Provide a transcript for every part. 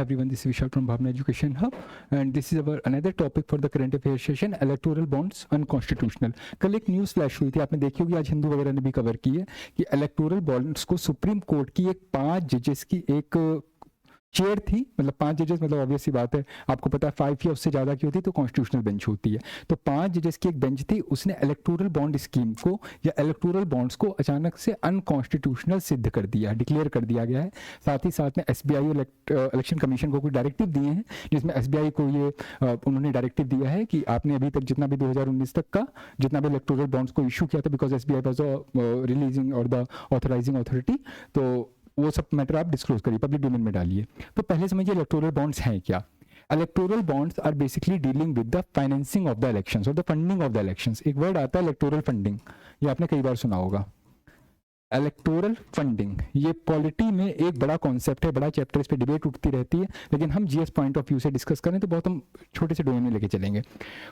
everyone, this is Vishal from Bhavna Education Hub and this is our another topic for the current affairs session, electoral bonds unconstitutional। कल एक news flash हुई थी, आपने देखी होगी, आज हिंदू वगैरह ने भी कवर की है कि इलेक्टोरल बॉन्ड्स को सुप्रीम कोर्ट की एक 5 जजेस की एक चेयर थी, मतलब 5 जजेस, मतलब ऑब्वियस सी बात है, आपको पता है 5 या उससे ज़्यादा की होती है तो कॉन्स्टिट्यूशनल बेंच होती है, तो 5 जजेस की एक बेंच थी, उसने इलेक्टोरल बॉन्ड स्कीम को या इलेक्टोरल बॉन्ड्स को अचानक से अनकॉन्स्टिट्यूशनल सिद्ध कर दिया, डिक्लेयर कर दिया गया है। साथ ही साथ में एसबीआई इलेक्शन कमीशन को कुछ डायरेक्टिव दिए हैं, जिसमें एसबीआई को ये उन्होंने डायरेक्टिव दिया है कि आपने अभी तक जितना भी 2019 तक का जितना भी इलेक्टोरल बॉन्ड्स को इशू किया था, बिकॉज एसबीआई वाज रिलीजिंग और द ऑथराइजिंग अथॉरिटी, तो वो सब मैटर आप डिस्क्लोज करिए, पब्लिक डोमेन में डालिए। तो पहले समझिए इलेक्टोरल बॉन्ड्स हैं क्या। Electoral bonds are basically dealing with the financing of the elections और the funding of the elections. एक वर्ड आता है इलेक्टोरल फंडिंग, ये आपने कई बार सुना होगा। इलेक्टोरल फंडिंग ये पॉलिटी में एक बड़ा कॉन्सेप्ट है, बड़ा चैप्टर, इस पे डिबेट उठती रहती है, लेकिन हम जीएस पॉइंट ऑफ व्यू से डिस्कस करें तो बहुत हम छोटे से डोमेन में लेके चलेंगे।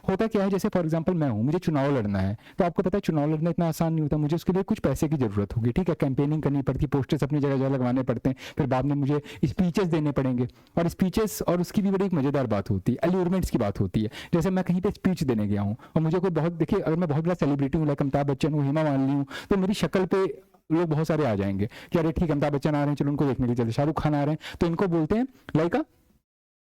होता क्या है, जैसे फॉर एग्जांपल मैं हूँ, मुझे चुनाव लड़ना है, तो आपको पता है चुनाव लड़ना इतना आसान नहीं होता, मुझे उसके लिए कुछ पैसे की जरूरत होगी, ठीक है, कैंपेनिंग करनी पड़ती, पोस्टर्स अपनी जगह जगह लगवाने पड़ते हैं, फिर बाद में मुझे स्पीचेस देने पड़ेंगे, और स्पीचेस और उसकी भी बड़ी एक मजेदार बात होती है, एल्यूरमेंट्स की बात होती है। जैसे मैं कहीं पे स्पीच देने गया हूँ और मुझे कोई बहुत, देखिए अगर मैं बहुत बड़ा सेलिब्रिटी हूँ, लाइक अमिताभ बच्चन हूँ, हेमा मालिनी हूँ, तो मेरी शक्ल पे लोग बहुत सारे आ जाएंगे कि अरे ठीक, अमिताभ बच्चन आ रहे हैं, चलो उनको देखने के लिए चलते, शाहरुख खान आ रहे हैं, तो इनको बोलते हैं लाइक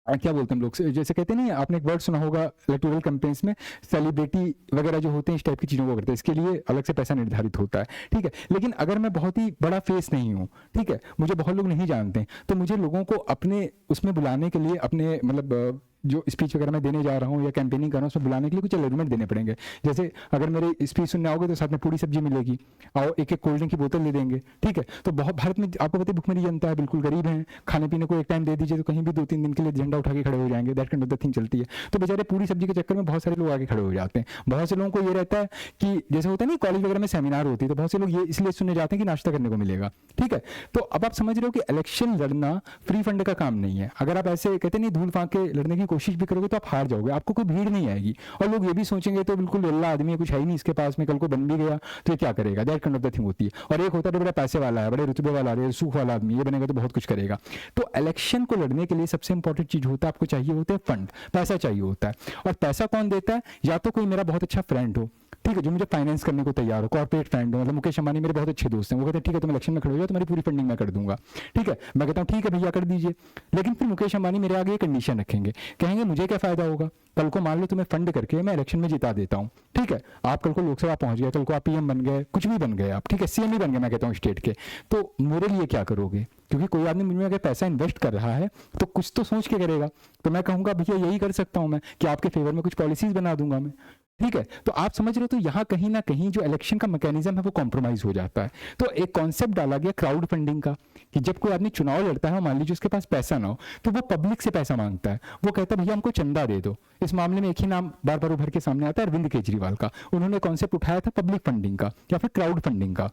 क्या बोलते हैं हम लोग, जैसे कहते नहीं, आपने एक वर्ड सुना होगा इलेक्टोरल कैंपेन्स में, सेलिब्रिटी वगैरह जो होते हैं इस टाइप की चीज़ों को करते हैं, इसके लिए अलग से पैसा निर्धारित होता है, ठीक है। लेकिन अगर मैं बहुत ही बड़ा फेस नहीं हूँ, ठीक है, मुझे बहुत लोग नहीं जानते, तो मुझे लोगों को अपने उसमें बुलाने के लिए, अपने मतलब जो स्पीच वगैरह मैं देने जा रहा हूँ या कैंपेनिंग कर रहा हूँ उसमें बुलाने के लिए कुछ एलिमेंट देने पड़ेंगे। जैसे अगर मेरे स्पीच सुनने आओगे तो साथ में पूरी सब्जी मिलेगी और एक कोल्ड ड्रिंक की बोतल दे देंगे, ठीक है। तो बहुत, भारत में आपको पता है भुखमरी जनता है, बिल्कुल गरीब है, खाने पीने को एक टाइम दे दीजिए तो कहीं भी 2-3 दिन के लिए झंडा उठा के खड़े हो जाएंगे, that kind of the thing चलती है। तो बेचारे पूरी सब्जी के चक्कर में बहुत सारे लोग आगे खड़े हो जाते हैं। बहुत से लोगों को ये रहता है कि जैसे होता है ना कॉलेज वगैरह में सेमिनार होती है, तो बहुत से लोग ये इसलिए सुनने जाते हैं कि नाश्ता करने को मिलेगा, ठीक है। तो अब आप समझ रहे हो कि इलेक्शन लड़ना फ्री फंड का काम नहीं है। अगर आप ऐसे कहते नहीं धूल फांक के लड़ने की कोशिश भी करोगे तो आप हार जाओगे, आपको कोई भीड़ नहीं आएगी, और लोग ये भी सोचेंगे तो बिल्कुल लल्ला आदमी है, कुछ है ही नहीं इसके पास में, कल को बन भी गया तो ये क्या करेगा, that kind of the thing होती है। और एक होता है बड़ा पैसे वाला है, बड़े रुतबे वाला है, सुख वाला आदमी, ये बनेगा तो बहुत कुछ करेगा। तो इलेक्शन को लड़ने के लिए सबसे इंपॉर्टेंट चीज होता है, आपको चाहिए होते हैं फंड, पैसा चाहिए होता है। और पैसा कौन देता है, या तो कोई मेरा बहुत अच्छा फ्रेंड हो, ठीक है, जो मुझे फाइनेंस करने को तैयार हो, कॉर्पोरेट फ्रेंड हो, मतलब मुकेश अंबानी मेरे बहुत अच्छे दोस्त हैं, वो कहते हैं ठीक है तुम इलेक्शन में खड़े हो जाओ, तुम्हारी पूरी फंडिंग मैं कर दूंगा, ठीक है। मैं कहता हूँ ठीक है भैया कर दीजिए, लेकिन फिर मुकेश अंबानी मेरे आगे कंडीशन रखेंगे, कहेंगे मुझे क्या फायदा होगा, कल को मान लो तुम्हें फंड करके मैं इलेक्शन में जिता देता हूँ, ठीक है, आप कल को लोकसभा पहुंच गए, कल को आप पीएम बन गए, कुछ भी बन गए आप, ठीक है, सीएम ही बन गए, मैं कहता हूँ स्टेट के, तो मेरे लिए क्या करोगे, क्योंकि कोई आदमी मुझे अगर पैसा इन्वेस्ट कर रहा है तो कुछ तो सोच के करेगा। तो मैं कहूंगा भैया यही कर सकता हूं मैं कि आपके फेवर में कुछ पॉलिसीज बना दूंगा मैं, ठीक है। तो आप समझ रहे हो, तो यहाँ कहीं ना कहीं जो इलेक्शन का मैकेनिज्म है वो कॉम्प्रोमाइज हो जाता है। तो एक कॉन्सेप्ट डाला गया क्राउड फंडिंग का, कि जब कोई आदमी चुनाव लड़ता है, मान लीजिए उसके पास पैसा ना हो, तो वो पब्लिक से पैसा मांगता है, वो कहता है भैया हमको चंदा दे दो। इस मामले में एक ही नाम बार बार उभर के सामने आता है, अरविंद केजरीवाल का। उन्होंने कॉन्सेप्ट उठाया था पब्लिक फंडिंग का या फिर क्राउड फंडिंग का,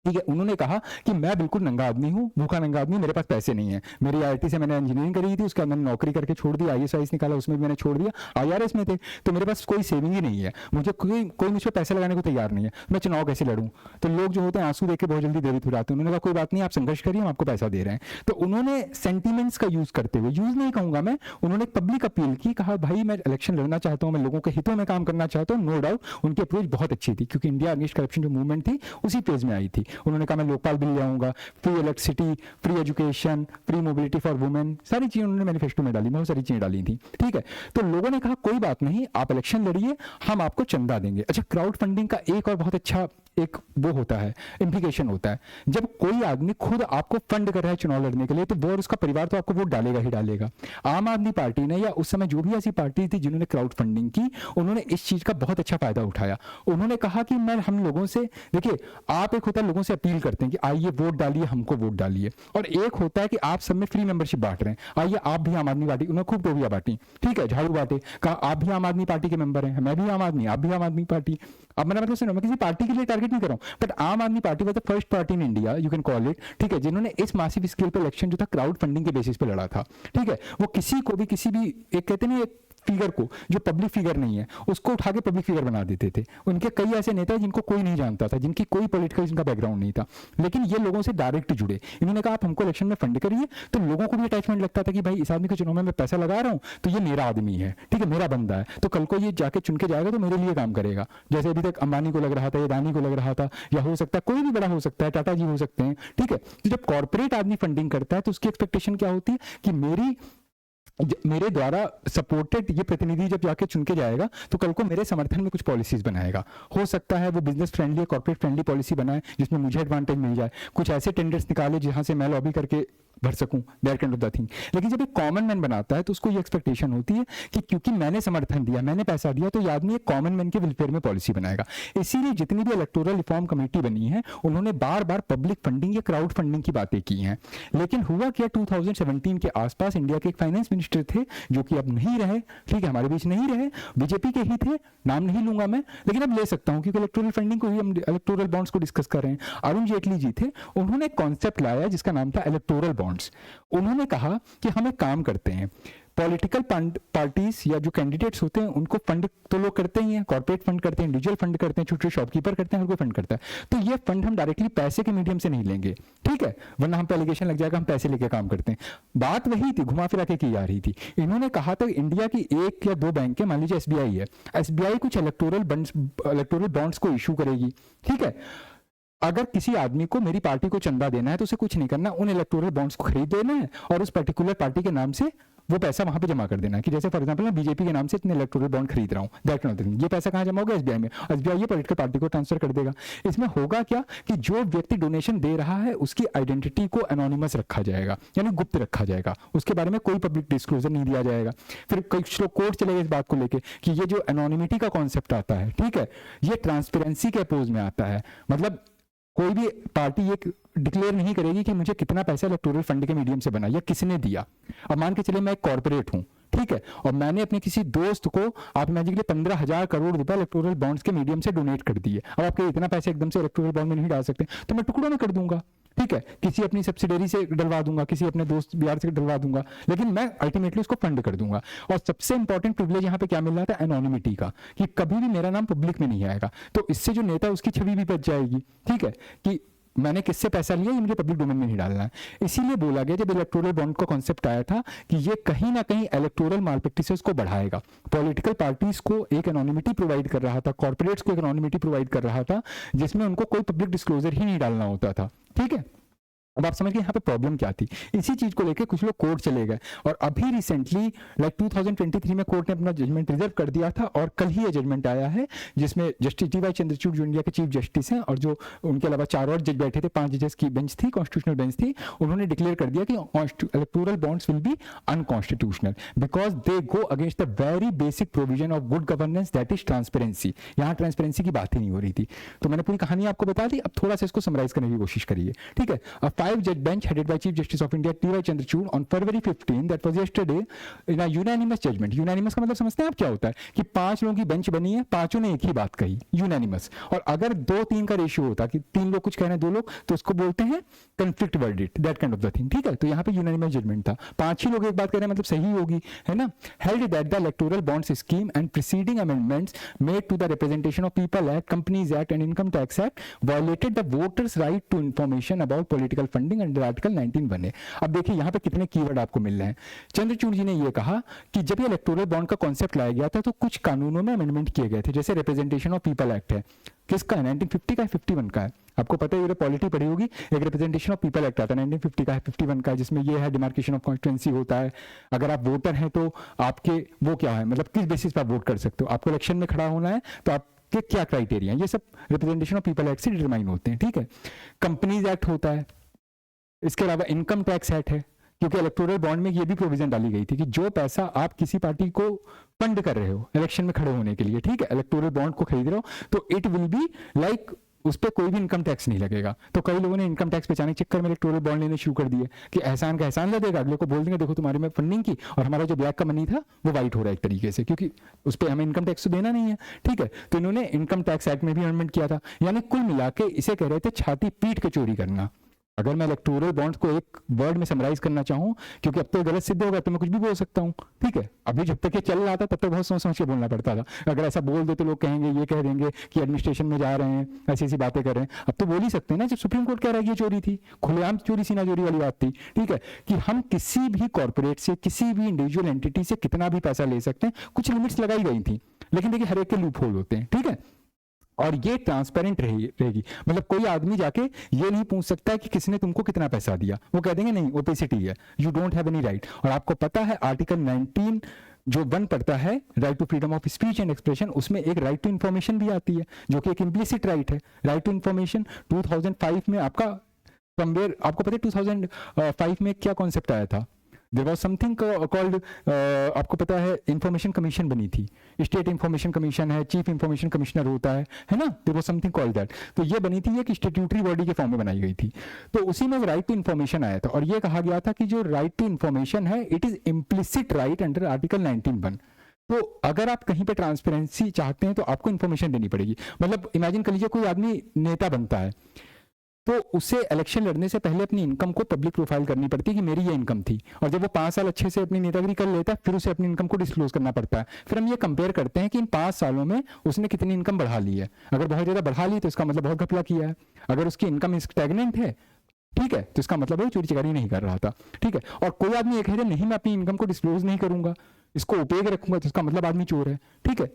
ठीक है। उन्होंने कहा कि मैं बिल्कुल नंगा आदमी हूँ, भूखा नंगा आदमी, मेरे पास पैसे नहीं है, मेरी आईआईटी से मैंने इंजीनियरिंग करी थी, उसके बाद मैंने नौकरी करके छोड़ दिया, आईएएस निकाला उसमें भी मैंने छोड़ दिया, आईआरएस में थे, तो मेरे पास कोई सेविंग ही नहीं है, मुझे कोई मुझ पर पैसे लगाने को तैयार नहीं है, मैं चुनाव कैसे लड़ूं। तो लोग जो होते हैं आंसू देख के बहुत जल्दी देवित हो जाते हैं। उन्होंने कहा कोई बात नहीं, आप संघर्ष करिए, हम आपको पैसा दे रहे हैं। तो उन्होंने सेंटीमेंट्स का यूज करते हुए, यूज नहीं कहूंगा मैं, उन्होंने पब्लिक अपील की, कहा भाई मैं इलेक्शन लड़ना चाहता हूँ, मैं लोगों के हितों में काम करना चाहता हूँ। नो डाउट उनकी अप्रोच बहुत अच्छी थी, क्योंकि इंडिया अगेंस्ट करप्शन जो मूवमेंट थी उसी पेज में आई थी। उन्होंने कहा मैं लोकपाल बिल ले आऊंगा, free electricity, free education, free mobility for women, सारी चीजें उन्होंने मैनिफेस्टो में डाली, बहुत सारी चीजें डाली थी, ठीक है। तो लोगों ने कहा कोई बात नहीं, आप इलेक्शन लड़िए, हम आपको चंदा देंगे। अच्छा, क्राउड फंडिंग का एक और बहुत अच्छा एक वो होता है, इम्प्लीकेशन होता है, जब कोई आदमी खुद आपको फंड कर रहा है चुनाव लड़ने के लिए, तो वो और उसका परिवार तो आपको वोट डालेगा ही डालेगा। आम आदमी पार्टी ने या उस समय जो भी ऐसी पार्टी थी जिन्होंने क्राउड फंडिंग की, उन्होंने इस चीज का बहुत अच्छा फायदा उठाया। उन्होंने कहा कि मैं हम लोगों से, देखिए आप एक होता है लोगों से अपील करते हैं कि आइए वोट डालिए, हमको वोट डालिए, और एक होता है कि आप सब में फ्री मेंबरशिप बांट रहे हैं, आइए आप भी आम आदमी पार्टी, उन्होंने खूब टोपियां बांटी, ठीक है, झाड़ू बांटे, कहा आप भी आम आदमी पार्टी के मेंबर हैं, मैं भी आम आदमी, आप भी आम आदमी पार्टी। अब मैंने मतलब सुनो, मैं किसी पार्टी के लिए टारगेट नहीं कर रहा हूं, बट आम आदमी party was the first party in India, you can call it, ठीक है, जिन्होंने इस मासिव स्केल पे इलेक्शन जो था क्राउड फंडिंग के बेसिस पे लड़ा था, ठीक है। वो किसी को भी, किसी भी एक कहते नहीं एक फिगर को, जो पब्लिक फिगर नहीं है उसको उठा के पब्लिक फिगर बना देते थे। उनके कई ऐसे नेता हैं जिनको कोई नहीं जानता था, जिनकी कोई पॉलिटिकल इनका बैकग्राउंड नहीं था, लेकिन ये लोगों से डायरेक्ट जुड़े। इन्होंने कहा आप हमको इलेक्शन में फंड करिए, तो लोगों को भी अटैचमेंट लगता था कि भाई इस आदमी के चुनाव में मैं पैसा लगा रहा हूँ तो ये मेरा आदमी है, ठीक है, मेरा बंदा है, तो कल को ये जाके चुन के जाएगा तो मेरे लिए काम करेगा। जैसे अभी तक अंबानी को लग रहा था, या अदानी को लग रहा था, या हो सकता है कोई भी बड़ा हो सकता है, टाटा जी हो सकते हैं, ठीक है। तो जब कॉर्पोरेट आदमी फंडिंग करता है तो उसकी एक्सपेक्टेशन क्या होती है कि मेरे द्वारा सपोर्टेड ये प्रतिनिधि जब जाके चुन के जाएगा तो कल को मेरे समर्थन में कुछ पॉलिसीज बनाएगा। हो सकता है वो business friendly, corporate friendly policy बनाए जिसमें मुझे एडवांटेज मिल जाए, कुछ ऐसे टेंडर्स निकाले जहां से मैं लॉबी करके भर सकूं, that kind of the thing. लेकिन जब एक कॉमन मैन बनाता है तो उसको ये एक्सपेक्टेशन होती है कि क्योंकि मैंने समर्थन दिया, मैंने पैसा दिया, तो ये आदमी एक कॉमन मैन के वेलफेयर में पॉलिसी बनाएगा। इसीलिए जितनी भी इलेक्टोरल रिफॉर्म कमेटी बनी है उन्होंने बार बार पब्लिक फंडिंग या क्राउड फंडिंग की बातें की हैं। लेकिन हुआ क्या, 2017 के आसपास इंडिया के एक फाइनेंस मिनिस्टर थे जो कि अब नहीं रहे, ठीक है, हमारे बीच नहीं रहे, बीजेपी के ही थे, नाम नहीं लूंगा मैं, लेकिन अब ले सकता हूं क्योंकि इलेक्टोरल फंडिंग को ही हम इलेक्टोरल बॉन्ड्स को डिस्कस कर रहे हैं। अरुण जेटली जी थे, उन्होंने एक कॉन्सेप्ट लाया जिसका नाम था इलेक्टोरल बॉन्ड्स। उन्होंने कहा कि हम एक काम करते हैं, पॉलिटिकल पार्टीज या जो कैंडिडेट्स होते हैं उनको फंड तो लोग करते ही हैं, कॉर्पोरेट फंड करते हैं, इंडिविजुअल फंड करते हैं, छोटे शॉपकीपर करते हैं, हर कोई फंड करता है, तो ये फंड हम डायरेक्टली पैसे के मीडियम से नहीं लेंगे, ठीक है, वरना हम पे एलिगेशन लग जाएगा हम पैसे लेके काम करते हैं। बात वही थी, घुमा फिरा के की जा रही थी। इन्होंने कहा था इंडिया की एक या दो बैंक है, मान लीजिए एसबीआई है, एसबीआई कुछ इलेक्टोरल बॉन्ड्स को इशू करेगी, ठीक है। अगर किसी आदमी को मेरी पार्टी को चंदा देना है तो उसे कुछ नहीं करना, उन इलेक्टोरल बॉन्ड्स को खरीद देना है और उस पर्टिकुलर पार्टी के नाम से वो पैसा वहां पे जमा कर देना है। कि जैसे फॉर एग्जांपल मैं बीजेपी के नाम से इतने इलेक्टोरल बॉन्ड खरीद रहा हूं, दैट नॉट थिंग, ये पैसा कहां जमा होगा, एसबीआई में, एसबीआई ये पॉलिटिकल पार्टी को ट्रांसफर कर देगा। इसमें होगा क्या कि जो व्यक्ति डोनेशन दे रहा है उसकी आइडेंटिटी को एनोनिमस रखा जाएगा, यानी गुप्त रखा जाएगा, उसके बारे में कोई पब्लिक डिस्क्लोजर नहीं दिया जाएगा। फिर कई लोग कोर्ट चले गए इस बात को लेकर कि ये जो एनोनिमिटी का कॉन्सेप्ट आता है, ठीक है, ये ट्रांसपेरेंसी के अपोज में आता है। मतलब कोई भी पार्टी ये डिक्लेयर नहीं करेगी कि मुझे कितना पैसा इलेक्टोरल फंड के मीडियम से बना या किसने दिया। अब मान के चले मैं एक कॉर्पोरेट हूं, ठीक है, और मैंने अपने किसी दोस्त को आप मैजिकली 15,000 करोड़ रुपए इलेक्टोरल बॉन्ड्स के मीडियम से डोनेट कर दिए। अब आपके इतना पैसे एकदम से इलेक्टोरल बॉन्ड में नहीं डाल सकते, तो मैं टुकड़ों में कर दूंगा, ठीक है, किसी अपनी सब्सिडरी से डलवा दूंगा, किसी अपने दोस्त बिहार से डलवा दूंगा, लेकिन मैं अल्टीमेटली उसको फंड कर दूंगा। और सबसे इंपॉर्टेंट प्रिविलेज यहाँ पे क्या मिल रहा था, एनोनिमिटी का, कि कभी भी मेरा नाम पब्लिक में नहीं आएगा। तो इससे जो नेता उसकी छवि भी बच जाएगी, ठीक है, कि मैंने किससे पैसा लिया ये मुझे पब्लिक डोमेन में नहीं डालना है। इसीलिए बोला गया जब इलेक्टोरल बॉन्ड का कॉन्सेप्ट आया था कि ये कहीं ना कहीं इलेक्टोरल मालप्रैक्टिसेस को बढ़ाएगा, पॉलिटिकल पार्टीज को एक एनोनिमिटी प्रोवाइड कर रहा था, कॉर्पोरेट्स को एक एनोनिमिटी प्रोवाइड कर रहा था जिसमें उनको कोई पब्लिक डिस्क्लोजर ही नहीं डालना होता था, ठीक है। अब आप समझ गए यहाँ पे प्रॉब्लम क्या थी। इसी चीज को लेके कुछ लोग कोर्ट चले गए और अभी रिसेंटली लाइक 2023 में कोर्ट ने अपना जजमेंट रिजर्व कर दिया था और कल ही ये जजमेंट आया है जिसमें जस्टिस डी.वाई. चंद्रचूड़ जो इंडिया के चीफ जस्टिस हैं और जो उनके अलावा 4 और जज बैठे थे, 5 जजेस की बेंच थी, कॉन्स्टिट्यूशनल बेंच थी, उन्होंने डिक्लेयर कर दिया कि electoral bonds will be unconstitutional because they go against the very basic provision of good governance that is transparency. यहाँ ट्रांसपेरेंसी की बात ही नहीं हो रही थी। तो मैंने पूरी कहानी आपको बता दी, अब थोड़ा सा इसको समराइज करने की कोशिश करिए, ठीक है। 5 judge bench headed by Chief Justice of India D.Y. Chandrachud on February 15, that was yesterday, in a unanimous judgment. Unanimous का मतलब समझते हैं आप क्या होता है कि 5 लोगों की बेंच बनी है, पांचों ने एक ही बात कही, यूनानिमस। और अगर 2-3 का रेशियो होता कि 3 लोग कुछ कह रहे हैं 2 लोग, तो उसको बोलते हैं conflict verdict, that kind of the thing, ठीक है। तो यहाँ पे यूनानिमस जजमेंट था, 5 ही लोग एक बात कह रहे हैं मतलब सही होगी, है ना। Held that the electoral bonds scheme and preceding amendments made to the representation of people act, companies act and income tax act violated the voters right to information about political funding under article 19 बने। अब देखिए यहाँ पे कितने keyword आपको मिल रहे हैं। चंद्रचूड़ जी ने यह कहा कि जब ये इलेक्टोरल बॉन्ड का कॉन्सेप्ट लाया गया था तो कुछ कानूनों में अमेंडमेंट किए गए थे, जैसे रिप्रेजेंटेशन ऑफ पीपल एक्ट है, किसका है, 1950 का है, 51 का है, आपको पता है, ये पॉलिटी पढ़ी होगी। एक रिप्रेजेंटेशन ऑफ पीपल एक्ट आता है 1950 का है, 51 का है, जिसमें ये है डिमार्केशन ऑफ कॉन्स्टिट्यूएंसी होता है। अगर आप वोटर हैं तो आपके वो क्या है, मतलब किस बेसिस पर आप वोट कर सकते हो, आपको इलेक्शन में खड़ा होना है तो आप के क्या क्राइटेरिया, ये सब रिप्रेजेंटेशन ऑफ पीपल एक्ट से डिटरमाइन होते हैं, ठीक है। कंपनीज एक्ट होता है, इसके अलावा इनकम टैक्स एक्ट है, क्योंकि इलेक्टोरल बॉन्ड में ये भी प्रोविजन डाली गई थी कि जो पैसा आप किसी पार्टी को फंड कर रहे हो इलेक्शन में खड़े होने के लिए, ठीक है, इलेक्टोरल बॉन्ड को खरीद रहे हो, तो इट विल बी लाइक उस पर कोई भी इनकम टैक्स नहीं लगेगा। तो कई लोगों ने इनकम टैक्स बचाने के चक्कर में इलेक्टोरल बॉन्ड लेने शुरू कर दिए कि एहसान का एहसान लगेगा, अगले को बोल देंगे देखो तुम्हारी में फंडिंग की और हमारा जो ब्लैक का मनी था वो वाइट हो रहा है एक तरीके से, क्योंकि उस पर हमें इनकम टैक्स तो देना नहीं है, ठीक है। तो इन्होंने इनकम टैक्स एक्ट में भी अमेंडमेंट किया था, यानी कुल मिला के इसे कह रहे थे छाती पीट के चोरी करना, अगर मैं इलेक्टोरल बॉन्ड्स को एक वर्ड में समराइज करना चाहूं, क्योंकि अब तो गलत सिद्ध होगा तो मैं कुछ भी बोल सकता हूं, ठीक है। अभी जब तक ये चल रहा था तब तक बहुत सोच समझ के बोलना पड़ता था। अगर ऐसा बोल दो तो लोग कहेंगे, ये कह देंगे कि एडमिनिस्ट्रेशन में जा रहे हैं, ऐसी ऐसी बातें कर रहे हैं। अब तो बोल ही सकते हैं ना, जब सुप्रीम कोर्ट कह रहा है कि ये चोरी थी, खुलेआम चोरी सीना चोरी वाली बात थी, ठीक है, कि हम किसी भी कॉर्पोरेट से, किसी भी इंडिविजुअल एंटिटी से कितना भी पैसा ले सकते हैं, कुछ लिमिट्स लगाई गई थी, लेकिन देखिए हर एक के लूप होल होते हैं, ठीक है। और ये ट्रांसपेरेंट रहेगी, मतलब कोई आदमी जाके ये नहीं पूछ सकता है कि किसने तुमको कितना पैसा दिया, वो कह देंगे नहीं ओपेसिटी है, you don't have any right. और आपको पता है आर्टिकल 19 जो 1 पड़ता है right to freedom of speech and expression, उसमें एक राइट टू इन्फॉर्मेशन भी आती है, जो कि एक इम्प्लिसिट राइट है। राइट टू इन्फॉर्मेशन 2005 में आपका समवेयर, आपको पता है 2005 में क्या कॉन्सेप्ट आया था, देयर वाज समथिंग कॉल्ड, आपको पता है इंफॉर्मेशन कमीशन बनी थी, स्टेट इंफॉर्मेशन कमीशन है, चीफ इंफॉर्मेशन कमिश्नर होता है ना, there was something called that. तो ये बनी थी, एक स्टैट्यूटरी बॉडी के फॉर्म में बनाई गई थी, तो उसी में राइट टू इन्फॉर्मेशन आया था, और ये कहा गया था कि जो राइट टू इन्फॉर्मेशन है it is implicit right under article 19(1). तो अगर आप कहीं पे ट्रांसपेरेंसी चाहते हैं तो आपको इन्फॉर्मेशन देनी पड़ेगी। मतलब इमेजिन कर लीजिए कोई आदमी नेता बनता है, तो उसे इलेक्शन लड़ने से पहले अपनी इनकम को पब्लिक प्रोफाइल करनी पड़ती है कि मेरी ये इनकम थी, और जब वो 5 साल अच्छे से अपनी नेतागिरी कर लेता है फिर उसे अपनी इनकम को डिस्क्लोज करना पड़ता है। फिर हम ये कंपेयर करते हैं कि इन 5 सालों में उसने कितनी इनकम बढ़ा ली है। अगर बहुत ज़्यादा बढ़ा ली तो इसका मतलब बहुत घपला किया है, अगर उसकी इनकम स्टैग्नेंट है, ठीक है, तो इसका मतलब है चोरी चकारी नहीं कर रहा था, ठीक है। और कोई आदमी ये कह दे नहीं मैं अपनी इनकम को डिस्क्लोज नहीं करूंगा, इसको ओपेक रखूंगा, तो इसका मतलब आदमी चोर है, ठीक है।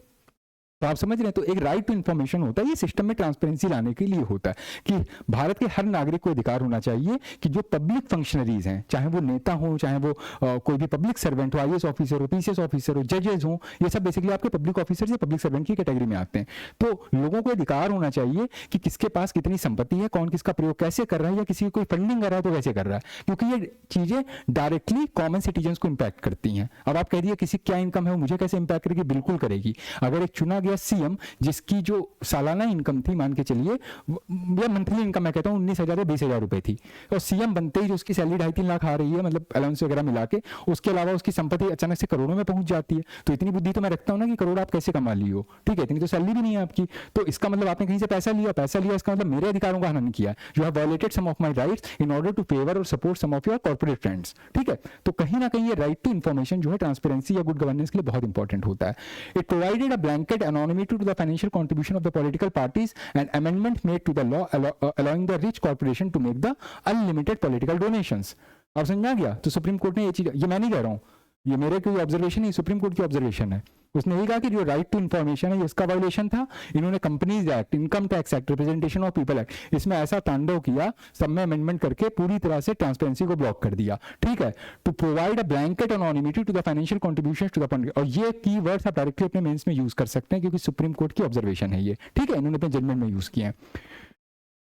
तो आप समझ रहे हैं, तो एक राइट टू इन्फॉर्मेशन होता है, ये सिस्टम में ट्रांसपेरेंसी लाने के लिए होता है कि भारत के हर नागरिक को अधिकार होना चाहिए कि जो पब्लिक फंक्शनरीज हैं, चाहे वो नेता हो, चाहे वो कोई भी पब्लिक सर्वेंट हो, आईएएस ऑफिसर हो, पीसीएस ऑफिसर हो, जजेस हो, ये सब बेसिकली आपके पब्लिक ऑफिसर या पब्लिक सर्वेंट की कैटेगरी में आते हैं। तो लोगों को अधिकार होना चाहिए कि किसके पास कितनी संपत्ति है, कौन किसका प्रयोग कैसे कर रहा है, या किसी कोई फंडिंग कर रहा है तो कैसे कर रहा है, क्योंकि ये चीजें डायरेक्टली कॉमन सिटीजन को इंपैक्ट करती हैं। अब आप कह दिए किसी क्या इनकम है वो मुझे कैसे इंपैक्ट करेगी, बिल्कुल करेगी। अगर एक चुना गया सीएम जिसकी जो सालाना इनकम थी, मान के चलिए या मंथली इनकम मैं कहता हूँ 19,000 या 20,000 रुपए थी, और सीएम बनते ही जो उसकी सैलरी 2.5-3 लाख आ रही है, मतलब अलाउंस वगैरह मिला के, उसके अलावा उसकी संपत्ति अचानक से करोड़ों में पहुंच जाती है, तो इतनी बुद्धि तो मैं रखता हूँ ना कि करोड़ आप कैसे कमा ली हो, ठीक है, इतनी तो सैलरी भी नहीं है आपकी, तो इसका मतलब आपने कहीं से पैसा लिया, इसका मतलब मेरे अधिकारों का हनन किया, you have violated some of my rights in order to favour और support some of your corporate friends, ठीक है। तो कहीं ना कहीं ये राइट टू इन्फॉर्मेशन जो है ट्रांसपेरेंसी या गुड गवर्नेंस के लिए बहुत इंपॉर्टेंट होता है। It provided a blanket anonymity to the financial contribution of the political parties and amendment made to the law allowing the rich corporation to make the unlimited political donations। आप समझ में आ गया? तो सुप्रीम कोर्ट ने ये चीज, ये मैं नहीं कह रहा हूं, ये मेरे कोई ऑब्जर्वेशन नहीं, सुप्रीम कोर्ट की ऑब्जर्वेशन है। उसने ये कहा कि जो राइट टू इन्फॉर्मेशन है इसका वायोलेशन था, इन्होंने companies act, income tax act, representation of people act, इसमें ऐसा तांडव किया, सब में अमेंडमेंट करके पूरी तरह से ट्रांसपेरेंसी को ब्लॉक कर दिया, ठीक है। To provide a blanket anonymity to the financial contributions to the fund, और ये कीवर्ड्स आप डायरेक्टली अपने मेंस में यूज कर सकते हैं क्योंकि सुप्रीम कोर्ट की ऑब्जर्वेशन है ये, ठीक है, इन्होंने अपने जजमेंट में यूज किया है,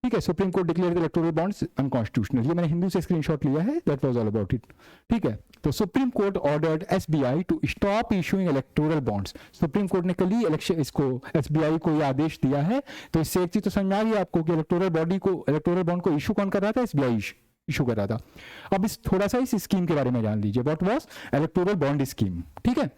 ठीक है। Supreme court declare the electoral bonds unconstitutional, ये मैंने हिंदू से स्क्रीनशॉट लिया है, that was all about it, ठीक है। तो supreme court ordered SBI to stop issuing electoral bonds, supreme court ने कल ही इलेक्शन इसको एसबीआई को ये आदेश दिया है। तो इससे एक चीज तो समझ आ गई आपको कि इलेक्टोरल बॉन्ड को इशू कौन कर रहा था, एसबीआई इशू कर रहा था। अब इस थोड़ा सा इस स्कीम के बारे में जान लीजिए, what was electoral bond scheme, ठीक है।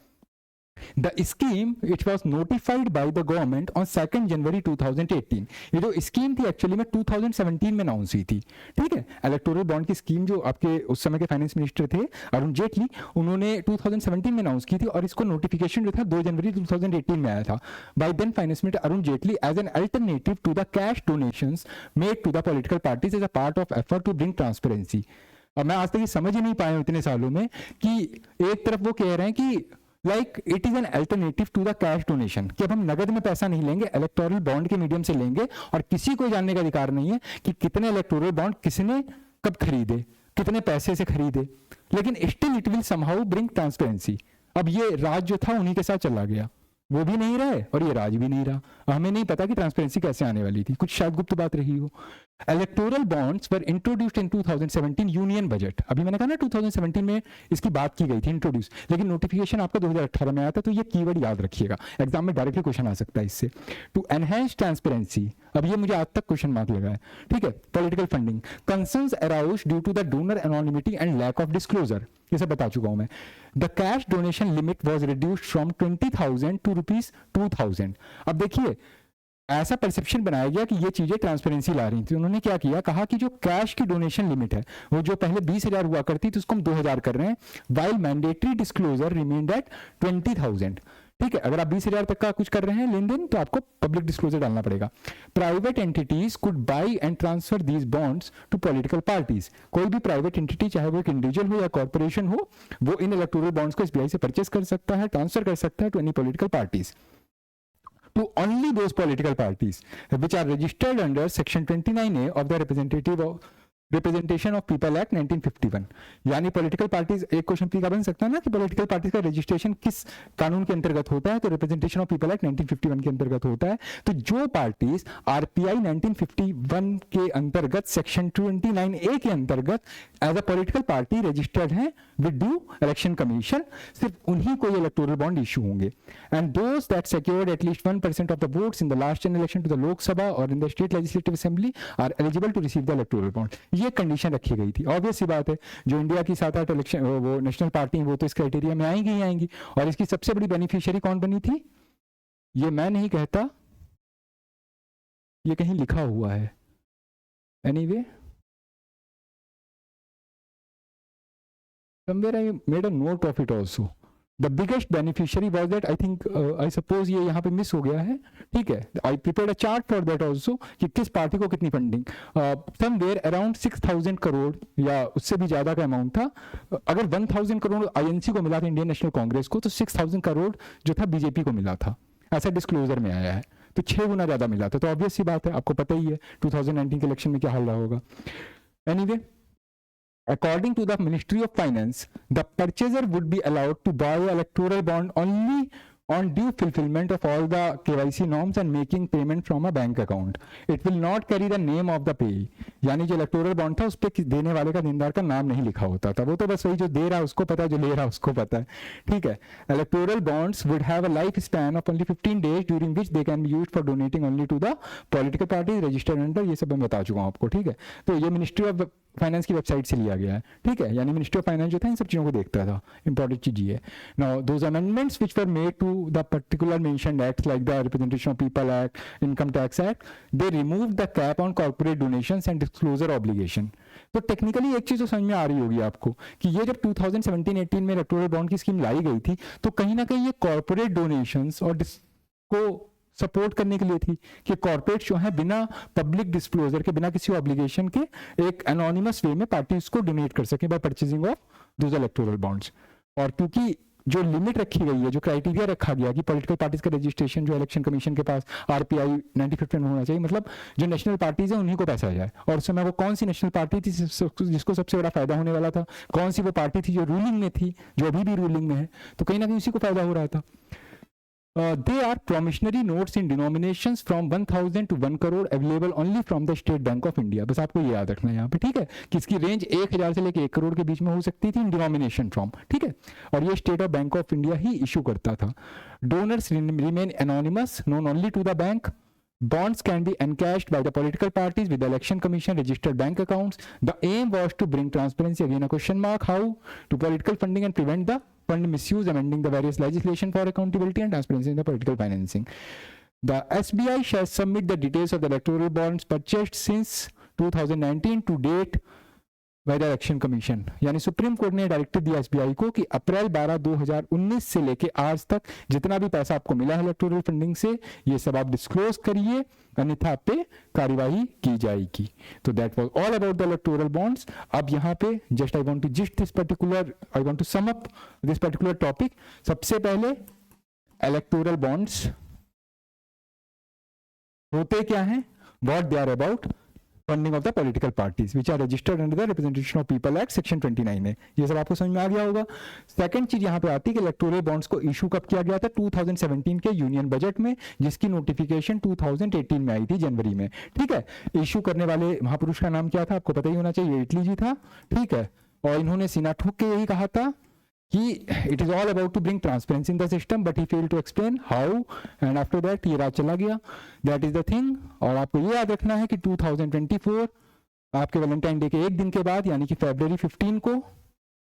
The scheme it was notified by the government on 2nd January 2018। ये जो स्कीम थी एक्चुअली में 2017 में अनाउंस हुई थी, ठीक है। इलेक्टोरल बॉन्ड की स्कीम जो आपके उस समय के फाइनेंस मिनिस्टर थे अरुण जेटली, उन्होंने 2017 में अनाउंस की थी, और इसको नोटिफिकेशन जो था 2 जनवरी 2018 में आया था by then finance minister Arun Jaitley as an alternative to the cash donations made to the political parties as a part of effort to bring transparency. अब मैं आज तक ये समझ ही नहीं पाया हूं इतने सालों में कि एक तरफ वो कह रहे हैं कि like it is an alternative to the cash donation, कि अब हम नगद में पैसा नहीं लेंगे, इलेक्टोरल बॉन्ड के मीडियम से लेंगे, और किसी को जानने का अधिकार नहीं है कि कितने इलेक्टोरल बॉन्ड किसने कब खरीदे, कितने पैसे से खरीदे, लेकिन still it will somehow bring transparency. अब ये राज जो था उन्हीं के साथ चला गया, वो भी नहीं रहे और ये राज भी नहीं रहा, हमें नहीं पता कि ट्रांसपेरेंसी कैसे आने वाली थी, कुछ शायद गुप्त बात रही हो। Electoral bonds were introduced in 2017 union budget, अभी मैंने कहा ना 2017 में इसकी बात की गई थी इंट्रोड्यूस, लेकिन नोटिफिकेशन आपका 2018 में आया था, तो ये कीवर्ड याद रखिएगा, एग्जाम में डायरेक्टली क्वेश्चन आ सकता है इससे। टू एनहेंस ट्रांसपेरेंसी, अब ये मुझे आज तक क्वेश्चन मार्क लगा है, ठीक है। Political funding, concerns aroused due to the donor anonymity and lack of disclosure, ये सब बता चुका हूं मैं। The cash donation limit was reduced from 20,000 to ₹2,000। अब देखिए ऐसा परसेप्शन बनाया गया कि ये चीजें ट्रांसपेरेंसी ला रही थी। उन्होंने क्या किया, कहा कि जो कैश की डोनेशन लिमिट है वो जो पहले 20,000 हुआ करती थी उसको हम 2,000 कर रहे हैं, while mandatory disclosure remained at 20,000। ठीक है, अगर आप 20,000 तक का कुछ कर रहे हैं लेन देन तो आपको पब्लिक डिस्क्लोजर डालना पड़ेगा। Private entities could buy and transfer these bonds to political parties. कोई भी प्राइवेट एंटिटी, चाहे वो एक इंडिविजुअल हो या कॉर्पोरेशन हो, वो इन इलेक्टोरल बॉन्ड्स को एसबीआई से परचेस कर सकता है, ट्रांसफर कर सकता है to any political parties, to only those political parties which are registered under section 29A of the representation of people act 1951। यानी पॉलिटिकल पार्टीज, एक क्वेश्चन का बन सकता है ना कि पॉलिटिकल पार्टीज का रजिस्ट्रेशन किस कानून के अंतर्गत होता है, तो रिप्रेजेंटेशन ऑफ पीपल एक्ट 1951 के अंतर्गत होता है। तो जो पार्टीज आरपीआई 1951 के अंतर्गत सेक्शन 29A के अंतर्गत as a political party registered है विद ड्यू इलेक्शन कमीशन, सिर्फ उन्हीं को इलेक्टोरल बॉन्ड इशू होंगे। And those that secured at least 1% of the votes in the last general election to the Lok Sabha और in the state legislative assembly are eligible to receive the electoral bond. ये condition रखी गई थी। Obvious सी बात है, जो India की 7-8 इलेक्शन वो नेशनल पार्टी है वो तो इस क्राइटेरिया में आएंगी ही आएंगी। और इसकी सबसे बड़ी बेनिफिशियरी कौन बनी थी, ये मैं नहीं कहता, ये कहीं लिखा हुआ है। Anyway, somewhere I made a note of it also. The biggest beneficiary was that I think I suppose ये यहाँ पे मिस हो गया है। ठीक है, I prepared a chart for that also कि किस पार्टी को कितनी फंडिंग, somewhere around 6,000 करोड़ या उससे भी ज्यादा का अमाउंट था। अगर 1,000 करोड़ आईएनसी को मिला था, इंडियन नेशनल कांग्रेस को, तो 6,000 करोड़ जो था बीजेपी को मिला था, ऐसा डिस्क्लोजर में आया है। तो 6 गुना ज्यादा मिला था। तो ऑब्वियस सी बात है, आपको पता ही है 2019 के इलेक्शन में क्या हाल रहा होगा। Anyway, according to the Ministry of Finance, the purchaser would be allowed to buy an electoral bond only on due fulfillment of all the KYC norms and making payment from a bank account. It will not carry the name of the payee. यानी जो electoral bond था उस पर देने वाले का, देनदार का नाम नहीं लिखा होता था। वो तो बस वही जो दे रहा है उसको पता है, जो ले रहा है उसको पता है। ठीक है, electoral bonds would have a life span of only 15 days during which they can be used for donating only to the political party registered under. ये सब मैं बता चुका हूँ आपको। ठीक है, तो ये मिनिस्ट्री ऑफ फाइनेंस की वेबसाइट से लिया गया है। ठीक है, यानी मिनिस्ट्री ऑफ फाइनेंस जो था इन सब चीजों को देखता था। इंपॉर्टेंट चीज ये है। Now those amendments which were made to the particular mentioned acts like the representation of people act, income tax act, they remove the cap on corporate donations and disclosure obligation. तो technically एक चीज तो समझ में आ रही होगी आपको कि ये जब 2017-18 में इलेक्टोरल बॉन्ड की स्कीम लाई गई थी तो कहीं ना कहीं ये कॉर्पोरेट डोनेशंस और को सपोर्ट करने के लिए थी कि कॉर्पोरेट जो है बिना पब्लिक डिस्क्लोजर के, बिना किसी ऑब्लिगेशन के, एक एनोनिमस वे में पार्टीज को डोनेट कर सके bye purchasing of those electoral bonds. और क्योंकि जो लिमिट रखी गई है, जो क्राइटेरिया रखा गया कि पॉलिटिकल पार्टीज का रजिस्ट्रेशन जो इलेक्शन कमीशन के पास आरपीआई 1951 में होना चाहिए, मतलब जो नेशनल पार्टीज है उन्हीं को पैसा जाए। और उस समय वो कौन सी नेशनल पार्टी थी जिसको सबसे बड़ा फायदा होने वाला था, कौन सी वो पार्टी थी जो रूलिंग में थी, जो अभी भी रूलिंग में है, तो कहीं ना कहीं उसी को फायदा हो रहा था। They are promissory notes in denominations from 1,000 to 1 crore available only from the State Bank of India। बस आपको ये याद रखना है यहाँ पे। ठीक है, कि इसकी रेंज 1,000 से लेकर 1 करोड़ के बीच में हो सकती थी इन डिनोमिनेशन फॉर्म। ठीक है, और ये state of bank of India ही इशू करता था। Donors remain anonymous, known only to the bank. Bonds can be encashed by the political parties with the election commission registered bank accounts. The aim was to bring transparency, again a question mark, how to political funding and prevent the fund misuse, amending the various legislation for accountability and transparency in the political financing. The SBI shall submit the details of the electoral bonds purchased since 2019 to date by the election commission। यानी supreme court ने directive दिया SBI को कि अप्रैल 12, 2019 से लेके आज तक जितना भी पैसा आपको मिला है इलेक्टोरल फंडिंग से, ये सब आप डिस्क्लोज करिए, अन्यथा आप पे कार्यवाही की जाएगी। तो that was all about the electoral bonds. अब यहाँ पे just I want to sum up this particular topic. सबसे पहले इलेक्टोरल बॉन्ड्स होते क्या हैं, what they are about, funding of the political parties which are registered under the representation of people act section 29 है। ये सब आपको समझ में आ गया होगा। सेकंड चीज यहाँ पे आती है कि इलेक्टोरल बॉन्ड्स को इशू कब किया गया था, 2017 के यूनियन बजट में, जिसकी नोटिफिकेशन 2018 में आई थी जनवरी में। ठीक है, इशू करने वाले महापुरुष का नाम क्या था आपको पता ही होना चाहिए, इटली जी था। ठीक है, और इन्होंने सीना ठोक के यही कहा था कि it is all about to bring transparency in the system, but he failed to explain how, and after that ये राज चला गया। That is the thing. और आपको ये याद रखना है कि 2024 आपके वैलेंटाइन डे के एक दिन के बाद, यानी कि February 15 को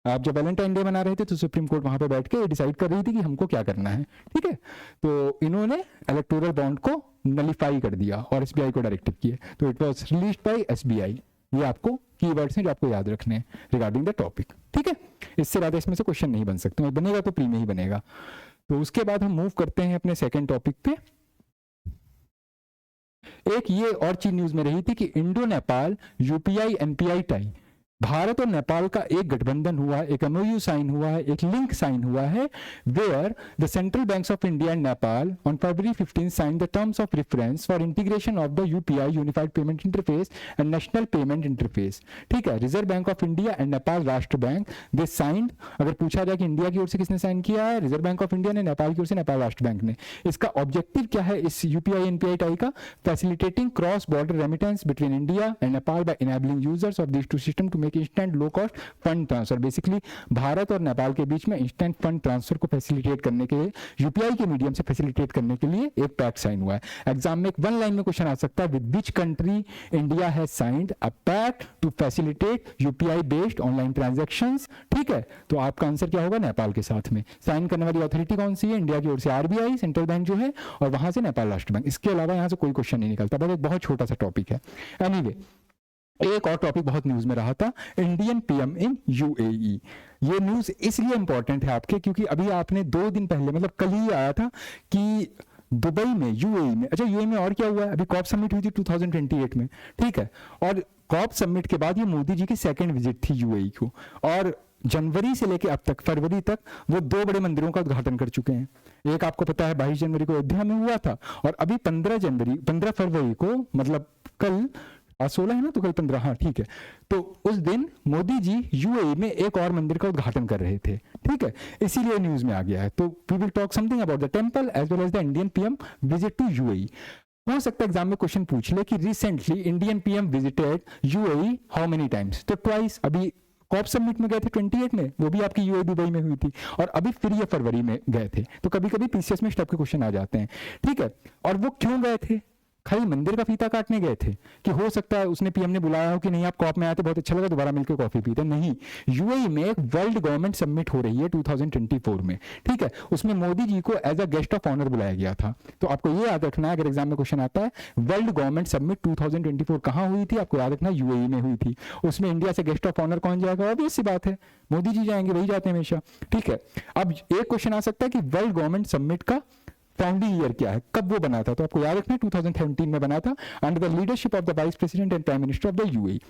आप जब वैलेंटाइन डे मना रहे थे तो सुप्रीम कोर्ट वहां पे बैठ के डिसाइड कर रही थी कि हमको क्या करना है, ठीक है। तो इन्होंने इलेक्टोरल बॉन्ड को नलिफाई कर दिया और एसबीआई को डायरेक्टिव किए, तो it was released by SBI. ये आपको कीवर्ड्स हैं जो आपको याद रखने हैं रिगार्डिंग द टॉपिक, ठीक है। इससे ज्यादा इसमें से क्वेश्चन नहीं बन सकते, बनेगा तो प्री में ही बनेगा। तो उसके बाद हम मूव करते हैं अपने सेकंड टॉपिक पे। एक ये और चीज न्यूज में रही थी कि Indo Nepal UPI NPI tie, Bharat और नेपाल का एक गठबंधन हुआ है, एक एमओयू साइन हुआ है, एक लिंक साइन हुआ है, where the central banks of India and Nepal on February 15 sign the terms of reference for integration of the UPI unified payment interface and national payment interface, ठीक है। Reserve bank of India and Nepal Rastra bank they signed, अगर पूछा जाए कि India की ओर से किसने sign किया है, रिजर्व बैंक ऑफ इंडिया ने, नेपाल की ओर से नेपाल राष्ट्र बैंक ने। इसका ऑब्जेक्टिव क्या है इस यूपीआई एनपीआई टाई का? Facilitating cross border remittance between India and Nepal by enabling users of these two systems to instant low cost fund transfer. Basically Bharat और नेपाल के बीच में इंस्टेंट फंड ट्रांसफर को फैसिलिटेट करने के लिए, यूपीआई के मीडियम से फैसिलिटेट करने के लिए एक पैक्ट साइन हुआ है। एग्जाम में एक वन लाइन में क्वेश्चन आ सकता है, with which country India has signed a pact to facilitate UPI based online transactions, ठीक है। तो आपका आंसर क्या होगा? नेपाल के साथ में। साइन करने वाली अथॉरिटी कौन सी है? इंडिया की ओर से आरबीआई सेंट्रल बैंक जो है, और वहां से नेपाल राष्ट्र बैंक। इसके अलावा यहां से कोई क्वेश्चन नहीं निकलता, बस एक बहुत छोटा सा टॉपिक है। एनीवे, एक और टॉपिक बहुत न्यूज में रहा था, इंडियन पीएम इन यूएई। ये न्यूज इसलिए इंपॉर्टेंट है आपके क्योंकि अभी आपने 2 दिन पहले, मतलब कल ही आया था कि दुबई में, यूएई में, अच्छा यूएई में और क्या हुआ है, अभी कॉप समिट हुई थी 2028 में, ठीक है। और कॉप समिट के बाद ये मोदी जी की सेकंड विजिट थी यूएई को, और जनवरी से लेकर अब तक, फरवरी तक, वो 2 बड़े मंदिरों का उद्घाटन कर चुके हैं। एक आपको पता है 22 जनवरी को अयोध्या में हुआ था, और अभी 15 फरवरी को, मतलब कल, आज 16 है ना, तो कल 15, हाँ ठीक है। तो उस दिन मोदी जी यूएई में एक और मंदिर का उद्घाटन कर रहे थे, ठीक है। इसीलिए न्यूज में आ गया है। तो we will talk something about the temple as well as the Indian PM visit to UAE. हो सकता है एग्जाम में क्वेश्चन पूछ ले कि recently Indian PM visited UAE how many times, तो ट्वाइस। अभी कॉप समिट में गए थे 28 में, वो भी आपकी यूएई दुबई में हुई थी, और अभी फिर ये फरवरी में गए थे। तो कभी कभी पीसीएस में स्टेप के क्वेश्चन आ जाते हैं, ठीक है। और वो क्यों गए थे? खाली मंदिर का फीता काटने गए थे कि हो सकता है उसने, पीएम ने बुलाया हो कि नहीं आप कॉप में आए थे, बहुत अच्छा लगा, दोबारा मिलकर कॉफी पीते? नहीं, यूएई में एक वर्ल्ड गवर्नमेंट समिट हो रही है 2024 में, ठीक है। उसमें मोदी जी को as a guest of honour बुलाया गया था। तो आपको ये याद रखना है, अगर एग्जाम में क्वेश्चन आता है, वर्ल्ड गवर्नमेंट समिट 2024 कहां हुई थी, आपको याद रखना यूएई में हुई थी। उसमें इंडिया से गेस्ट ऑफ ऑनर कौन जाएगा? ऑब्वियस सी बात है, मोदी जी जाएंगे, वही जाते हैं हमेशा, ठीक है। अब एक क्वेश्चन आ सकता है कि वर्ल्ड गवर्नमेंट समिट का फाउंडिंग ईयर क्या है, कब वो बना था? तो आपको याद रखना है 2017 में बना था, under the leadership of the vice president and prime minister of the UAE.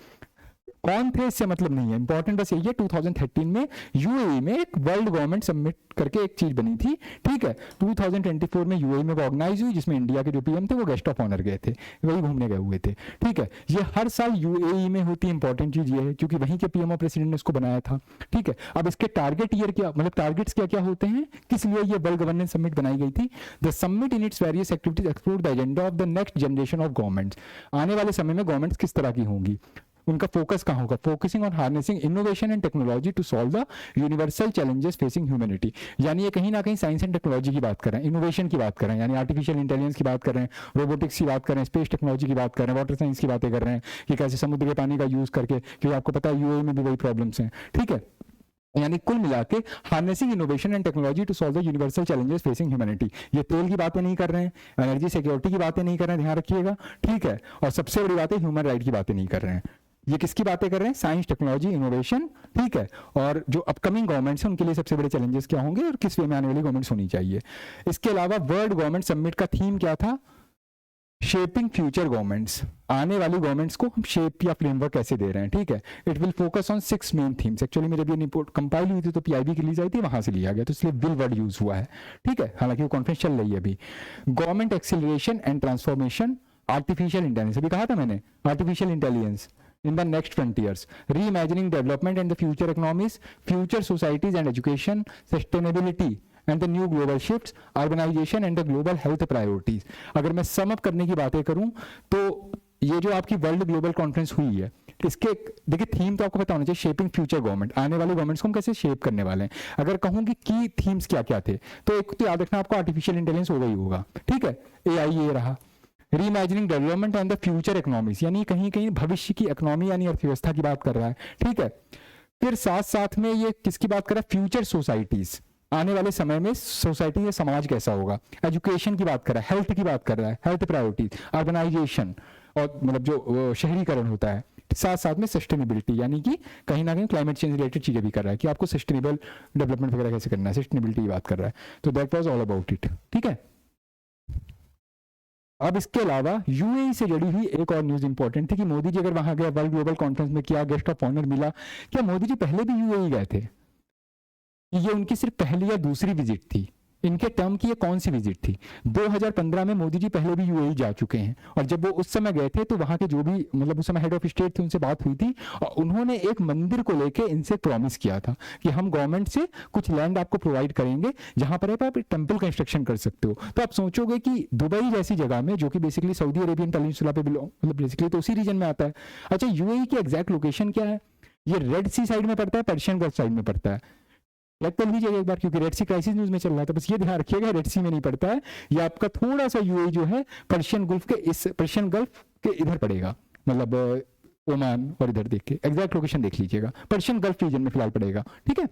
कौन थे इससे मतलब नहीं है, इंपॉर्टेंट बस यही है 2013 में यूएई में एक वर्ल्ड गवर्नमेंट समिट करके एक चीज बनी थी, ठीक है। 2024 में यूएई में वो ऑर्गेनाइज हुई, जिसमें इंडिया के जो पीएम थे वो गेस्ट ऑफ ऑनर गए थे, वही घूमने गए हुए थे, ठीक है। ये हर साल यूएई में होती है। इंपॉर्टेंट चीज ये है क्योंकि वहीं के पीएम और प्रेसिडेंट ने इसको बनाया था, ठीक है। अब इसके टारगेट ईयर क्या, मतलब टारगेट्स क्या क्या होते हैं, किस लिए ये वर्ल्ड गवर्नेंस समिट बनाई गई थी? The summit in its various activities explore the agenda of the next generation of governments. आने वाले समय में गवर्नमेंट्स किस तरह की होंगी, उनका फोकस कहां होगा? Focusing on harnessing innovation and technology to solve the universal challenges facing humanity. यानी ये कहीं ना कहीं साइंस एंड टेक्नोलॉजी की बात कर रहे हैं, इनोवेशन की बात कर रहे हैं, यानी आर्टिफिशियल इंटेलिजेंस की बात कर रहे हैं, रोबोटिक्स की बात कर रहे हैं, स्पेस टेक्नोलॉजी की बात कर रहे हैं, वाटर साइंस की बातें कर रहे हैं कि कैसे समुद्र के पानी का यूज करके, क्योंकि आपको पता है यूएई में भी वही प्रॉब्लम्स हैं, ठीक है। यानी कुल मिला के harnessing innovation and technology to solve the universal challenges facing humanity. ये तेल की बातें नहीं कर रहे हैं, एनर्जी सिक्योरिटी की बातें नहीं कर रहे हैं, ध्यान रखिएगा, ठीक है। और सबसे बड़ी बात है, ह्यूमन राइट की बातें नहीं कर रहे हैं। ये किसकी बातें कर रहे हैं? साइंस, टेक्नोलॉजी, इनोवेशन, ठीक है। और जो अपकमिंग गवर्नमेंट्स हैं उनके लिए सबसे बड़े चैलेंजेस क्या होंगे और किस वे में आने वाली गवर्नमेंट्स होनी चाहिए। इसके अलावा वर्ल्ड गवर्नमेंट समिट का थीम क्या था? Shaping future governments. आने वाली गवर्नमेंट्स को हम शेप या फ्रेमवर्क कैसे दे रहे हैं, ठीक है। It will focus on 6 main themes. Actually मेरे भी रिपोर्ट कंपाइल हुई थी तो पीआईबी की रिलीज आई थी, वहां से लिया गया, तो इसलिए विल वर्ड यूज हुआ है, ठीक है। हालांकि वो कॉन्फ्रेंस चल रही है अभी। Government acceleration and transformation, artificial intelligence, अभी कहा था मैंने, artificial intelligence in the next frontiers, reimagining development and the future economies, future societies and education, sustainability and the new global shifts, urbanization and the global health priorities। अगर मैं sum up करने की बातें करूं तो ये जो आपकी वर्ल्ड ग्लोबल कॉन्फ्रेंस हुई है, इसके देखिए थीम तो आपको पता होना चाहिए, शेपिंग फ्यूचर गवर्नमेंट, आने वाली गवर्नमेंट्स को हम कैसे शेप करने वाले हैं। अगर कहूं कि की थीम्स क्या क्या थे, तो एक तो याद रखना आपको आर्टिफिशियल इंटेलिजेंस होगा ही होगा, ठीक है, एआई ये रहा। Reimagining development and the future economies, यानी कहीं कहीं भविष्य की इकोनॉमी यानी अर्थव्यवस्था की बात कर रहा है, ठीक है। फिर साथ साथ में ये किसकी बात कर रहा है, फ्यूचर सोसाइटीज, आने वाले समय में सोसाइटी या समाज कैसा होगा। एजुकेशन की बात कर रहा है, हेल्थ की बात कर रहा है, हेल्थ प्रायोरिटीज, अर्बनाइजेशन और मतलब जो शहरीकरण होता है, साथ साथ में सस्टेनेबिलिटी, यानी कि कहीं ना कहीं क्लाइमेट चेंज रिलेटेड चीजें भी कर रहा है कि आपको सस्टेनेबल डेवलपमेंट वगैरह कैसे करना है, सस्टेनेबिलिटी की बात कर रहा है। तो that was all about it, ठीक है। अब इसके अलावा यूएई से जुड़ी हुई एक और न्यूज इंपॉर्टेंट थी कि मोदी जी अगर वहां गए वर्ल्ड ग्लोबल कॉन्फ्रेंस में, क्या गेस्ट ऑफ ऑनर मिला, क्या मोदी जी पहले भी यूएई गए थे, ये उनकी सिर्फ पहली या दूसरी विजिट थी, इनके टर्म की ये कौन सी विजिट थी। 2015 में मोदी जी पहले भी यूएई जा चुके हैं, और जब वो उस समय गए थे तो वहां के जो भी मतलब उस समय हेड ऑफ स्टेट थे उनसे बात हुई थी, और उन्होंने एक मंदिर को लेके इनसे प्रॉमिस किया था कि हम गवर्नमेंट से कुछ लैंड आपको प्रोवाइड करेंगे जहां पर आप टेम्पल कंस्ट्रक्शन कर सकते हो। तो आप सोचोगे कि दुबई जैसी जगह में, जो कि बेसिकली सऊदी अरेबियन पेनिनसुला पे मतलब बेसिकली तो उसी रीजन में आता है। अच्छा, यूएई की एग्जैक्ट लोकेशन क्या है, ये रेड सी साइड में पड़ता है, पर्शियन गल्फ साइड में पड़ता है, चेक कर लीजिएगा एक बार, क्योंकि रेड सी क्राइसिस न्यूज में चल रहा था, बस ये ध्यान रखिएगा रेड सी में नहीं पड़ता है, ये आपका थोड़ा सा यूएई जो है पर्शियन गल्फ के इधर पड़ेगा, मतलब ओमान और इधर देख के एग्जैक्ट लोकेशन देख लीजिएगा, पर्शियन गल्फ रीजन में फिलहाल पड़ेगा, ठीक है।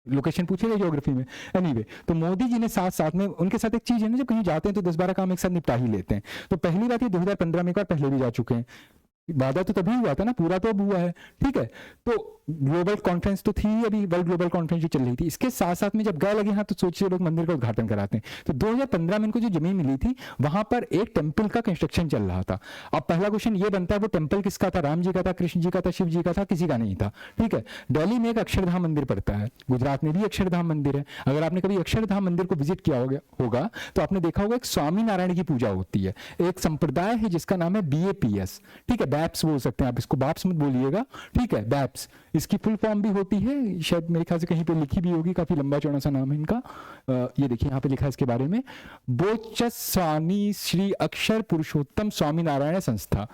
लोकेशन पूछेगा ज्योग्राफी में। एनीवे, तो मोदी जी ने साथ साथ में, उनके साथ एक चीज है ना, जब कहीं जाते हैं तो 10-12 काम एक साथ निपटा ही लेते हैं। तो पहली बात ये 2015 में एक बार पहले भी जा चुके हैं, वादा तो तभी हुआ था ना, पूरा तो अब हुआ है, ठीक है। तो ग्लोबल कॉन्फ्रेंस तो थी, अभी वर्ल्ड ग्लोबल कॉन्फ्रेंस जो चल रही थी, इसके साथ साथ में जब गए लगे हाथ तो सोचिए लोग मंदिर का उद्घाटन कराते हैं। तो 2015 में इनको जो जमीन मिली थी वहां पर एक टेम्पल का कंस्ट्रक्शन चल रहा था। अब पहला क्वेश्चन ये बनता है, वो टेम्पल किसका था, राम जी का था, कृष्ण जी का था, शिव जी का था, किसी का नहीं था, ठीक है। दिल्ली में एक अक्षरधाम मंदिर पड़ता है, गुजरात में भी अक्षरधाम मंदिर है। अगर आपने कभी अक्षरधाम मंदिर को विजिट किया होगा तो आपने देखा होगा एक स्वामी नारायण की पूजा होती है, एक संप्रदाय है जिसका नाम है BAPS, ठीक है, बैप्स बोल सकते हैं आप इसको, बाप्स मत बोलिएगा, ठीक है, बैप्स इसकी फुल फॉर्म भी होती है, शायद मेरे ख्याल से कहीं पे लिखी भी होगी, काफी लंबा चौड़ा सा नाम है इनका। ये देखिए यहाँ पे लिखा है इसके बारे में, बोचस्वामी श्री अक्षर पुरुषोत्तम स्वामी नारायण संस्था,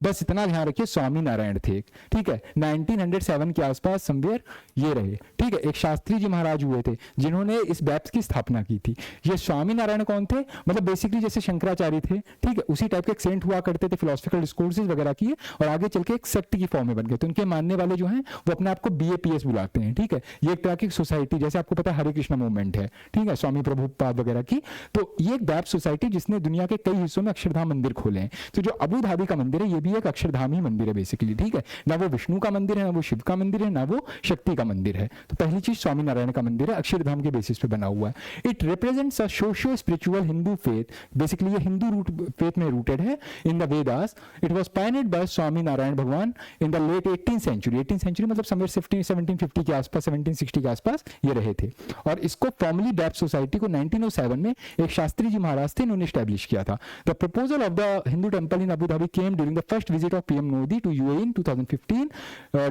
बस इतना ध्यान रखिए, स्वामी नारायण थे, ठीक है। 1907 के आसपास समवेयर ये रहे, ठीक है। एक शास्त्री जी महाराज हुए थे जिन्होंने इस बैप्स की स्थापना की थी। ये स्वामी नारायण कौन थे, मतलब बेसिकली जैसे शंकराचार्य थे, ठीक है, उसी टाइप के एक सेंट हुआ करते थे, फिलोसफिकल डिस्कोर्सेज वगैरह किए और आगे चल के एक सेक्ट की फॉर्म में बन गए। तो उनके मानने वाले जो हैं वो अपने आप को BAPS बुलाते हैं, ठीक है। ये एक तरह की सोसाइटी, जैसे आपको पता है हरे कृष्णा मूवमेंट है, ठीक है, स्वामी प्रभुपाद वगैरह की, तो ये एक बैप्स सोसाइटी जिसने दुनिया के कई हिस्सों में अक्षरधाम मंदिर खोले हैं। तो जो अबू धाबी का मंदिर है ये भी एक अक्षरधाम ही मंदिर है बेसिकली, ठीक है। ना वो विष्णु का मंदिर है, ना वो शिव का मंदिर है, ना वो शक्ति का मंदिर है। तो पहली चीज स्वामी नारायण का मंदिर है, अक्षरधाम के बेसिस पे बना हुआ है। It represents a socio spiritual Hindu faith, basically ये हिंदू फेथ में रूटेड है in the Vedas. It was pioneered by Swaminarayan Bhagwan in the late 18th century, 18th century मतलब समवेयर 1750 के आसपास, 1760 के आसपास ये रहे थे। और इसको फॉर्मली बैप्स सोसाइटी को 1907 में एक शास्त्री जी महाराज थे, इन्होंने एस्टैब्लिश किया था। The proposal of the Hindu temple in Abu Dhabi came during the first visit of PM Modi to UAE in 2015,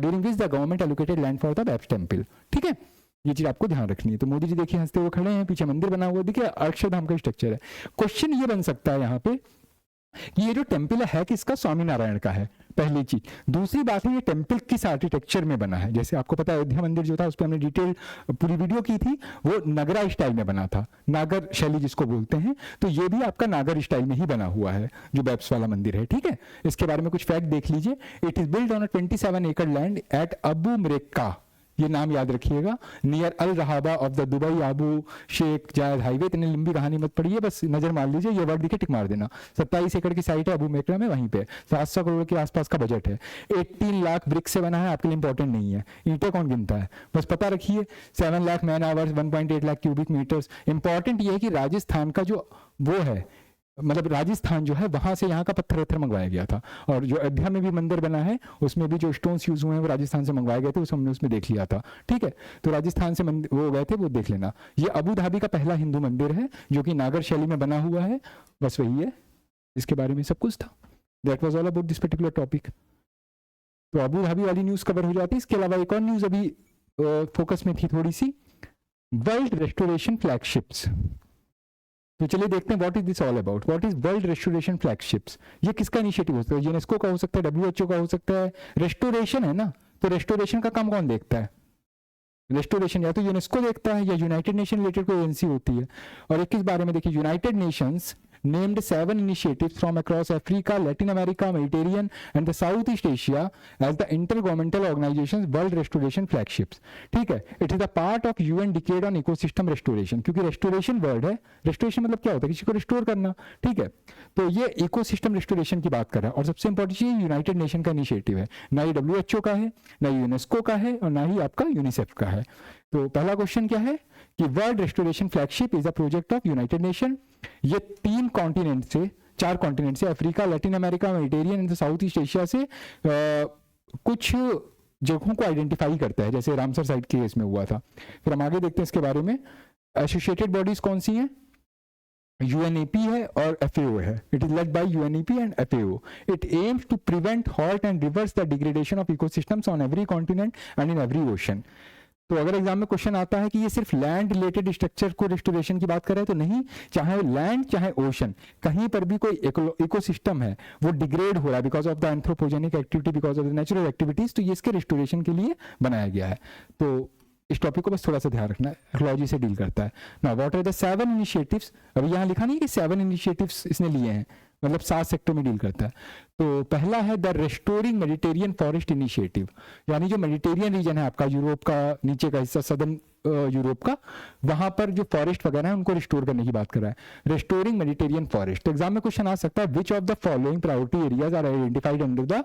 during which the government allocated land for the Baps temple, ठीक है। ये चीज आपको ध्यान रखनी है। तो मोदी जी देखिए हंसते हुए खड़े हैं, पीछे मंदिर बना हुआ, देखिए अक्षरधाम का स्ट्रक्चर है। क्वेश्चन ये बन सकता है यहाँ पे कि ये जो टेम्पल है किसका, स्वामी नारायण का है, पहली चीज। दूसरी बात है ये टेम्पल किस आर्किटेक्चर में बना है। जैसे आपको पता है अयोध्या मंदिर जो था उस पर हमने डिटेल पूरी वीडियो की थी, वो नगरा स्टाइल में बना था, नागर शैली जिसको बोलते हैं। तो ये भी आपका नागर स्टाइल में ही बना हुआ है जो बैप्स वाला मंदिर है, ठीक है। इसके बारे में कुछ फैक्ट देख लीजिए। It is build on a 27 एकड़ लैंड एट अबू मरेक्का, ये नाम याद रखिएगा, near Al Rahba off the Dubai Abu Sheikh Zayed highway. इतनी लंबी कहानी मत पढ़िए, बस नजर मार लीजिए, ये वर्ड दिखे टिक मार देना। 27 एकड़ की साइट है अबू मेकरा में, वहीं पे 700 करोड़ के आसपास का बजट है। 18 लाख ब्रिक से बना है, आपके लिए इंपॉर्टेंट नहीं है, ईंटें कौन गिनता है, बस पता रखिए। 7 lakh man hours, 1.8 lakh cubic metres. Important ये है कि राजस्थान का जो वो है, मतलब राजस्थान जो है वहां से यहाँ का पत्थर मंगवाया गया था। और जो अयोध्या में भी मंदिर बना है उसमें भी जो स्टोन्स यूज हुए हैं वो राजस्थान से मंगवाए गए थे, उस हमने उसमें देख लिया था, ठीक है। तो राजस्थान से वो गए थे, वो देख लेना। ये अबू धाबी का पहला हिंदू मंदिर है जो कि नागर शैली में बना हुआ है, बस वही है, इसके बारे में सब कुछ था। That was all about this particular topic. तो अबू धाबी वाली न्यूज कवर हो जाती है। इसके अलावा एक और न्यूज अभी फोकस में थी थोड़ी सी, वर्ल्ड रेस्टोरेशन फ्लैगशिप्स। तो चलिए देखते हैं what is this all about, what is world restoration flagships. ये किसका इनिशिएटिव हो सकता है, यूनेस्को का हो सकता है, WHO का हो सकता है। रेस्टोरेशन है ना, तो रेस्टोरेशन का काम कौन देखता है, रेस्टोरेशन या तो यूनेस्को देखता है या यूनाइटेड नेशन रिलेटेड कोई एजेंसी होती है। और एक किस बारे में देखिए, United Nations named 7 initiatives from across Africa, Latin America, Mediterranean and the Southeast Asia as the Intergovernmental Organization's World Restoration Flagships. ठीक है, it is a part of UN Decade on Ecosystem Restoration, क्योंकि restoration word है, restoration मतलब क्या होता है, किसी को restore करना, ठीक है, तो ये ecosystem restoration की बात कर रहा है। और सबसे इंपॉर्टेंट चीज यूनाइटेड नेशन का इनिशिएटिव है, ना ही WHO का है, ना ही यूनेस्को का है और ना ही आपका यूनिसेफ का है। तो पहला क्वेश्चन क्या है कि world restoration flagship is a project of united nation. ये 3 कॉन्टिनेंट से, 4 कॉन्टिनेंट से, Africa, Latin America, Mediterranean and south east Asia से कुछ जगहों को आइडेंटिफाई करता है, जैसे रामसर साइट के केस में हुआ था। फिर हम आगे देखते हैं इसके बारे में। एसोसिएटेड बॉडीज कौन सी हैं? UNEP है और FAO है। It is led by UNEP and FAO। It aims to prevent, halt and reverse the degradation of ecosystems on every continent and in every ocean. तो अगर एग्जाम में क्वेश्चन आता है कि ये सिर्फ लैंड रिलेटेड स्ट्रक्चर को रिस्टोरेशन की बात कर रहे हैं, तो नहीं, चाहे लैंड चाहे ओशन, कहीं पर भी कोई इकोसिस्टम है वो डिग्रेड हो रहा है because of the anthropogenic activity, because of the natural activities, तो ये इसके रिस्टोरेशन के लिए बनाया गया है। तो इस टॉपिक को बस थोड़ा सा ध्यान रखना है, इकोलॉजी से डील करता है ना। What are the 7 initiatives? अभी यहाँ लिखा नहीं कि 7 इनिशिएटिव्स इसने लिए हैं, मतलब 7 सेक्टर में डील करता है। तो पहला है the restoring Mediterranean forest initiative, यानी जो मेडिटेरियन रीजन है आपका, यूरोप का नीचे का हिस्सा, सदर्न यूरोप का, वहां पर जो फॉरेस्ट वगैरह है उनको रिस्टोर करने की बात कर रहा है। Restoring Mediterranean forest. तो एग्जाम में क्वेश्चन आ सकता है, which of the following priority areas are identified under the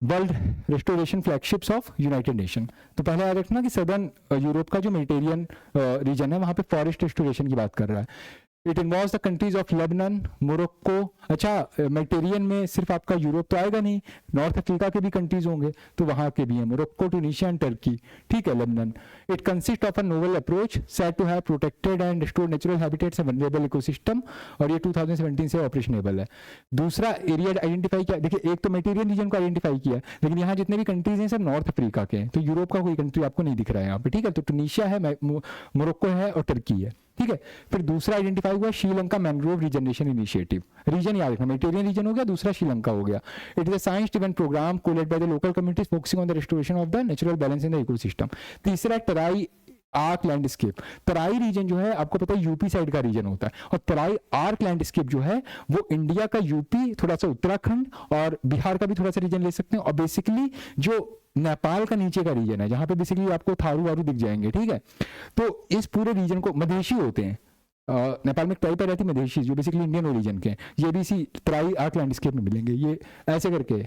world restoration flagships of united nation. तो पहले याद रखना कि सदर्न यूरोप का जो मेडिटेरियन रीजन है वहां पे फॉरेस्ट रेस्टोरेशन की बात कर रहा है। It involves the countries of Lebanon, Morocco. अच्छा, मेडिटेरियन में सिर्फ आपका यूरोप तो आएगा नहीं, नॉर्थ अफ्रीका के भी कंट्रीज होंगे, तो वहां के भी हैं, मोरक्को, ट्यूनीशिया एंड टर्की, ठीक है, Lebanon. It consist of a novel approach set to have protected and restored natural habitats and vulnerable ecosystem, और ये 2017 से ऑपरेशनेबल है। दूसरा एरिया आइडेंटिफाई किया, देखिए एक तो मेडिटेरियन रीजन को आइडेंटिफाई किया, लेकिन यहाँ जितने भी कंट्रीज हैं सब नॉर्थ अफ्रीका के हैं, तो यूरोप का कोई कंट्री आपको नहीं दिख रहा है यहाँ पे, ठीक है। तो ट्यूनीशिया है, मोरक्को है और टर्की है, ठीक है। फिर दूसरा आइडेंटिफाई हुआ Sri Lanka mangrove regeneration initiative. Region याद रखना, मेडिटेरियन रीजन हो गया, दूसरा श्रीलंका हो गया। It is a science driven programme called by the local communities focusing on the restoration of the natural balance in the ecosystem. तीसरा Terai arc landscape. Terai region जो है आपको पता है यूपी साइड का रीजन होता है, और तराई आर्क लैंडस्केप जो है वो इंडिया का यूपी, थोड़ा सा उत्तराखंड और बिहार का भी थोड़ा सा रीजन ले सकते हैं, और बेसिकली जो नेपाल का नीचे का रीजन है जहां पे बेसिकली आपको थारू वारू दिख जाएंगे, ठीक है। तो इस पूरे रीजन को मधेशी होते हैं, नेपाल में ट्राई पर रहती है मधेशी, जो बेसिकली इंडियन ओरिजिन के हैं, ये भी इसी तराई आर्क लैंडस्केप में मिलेंगे, ये ऐसे करके,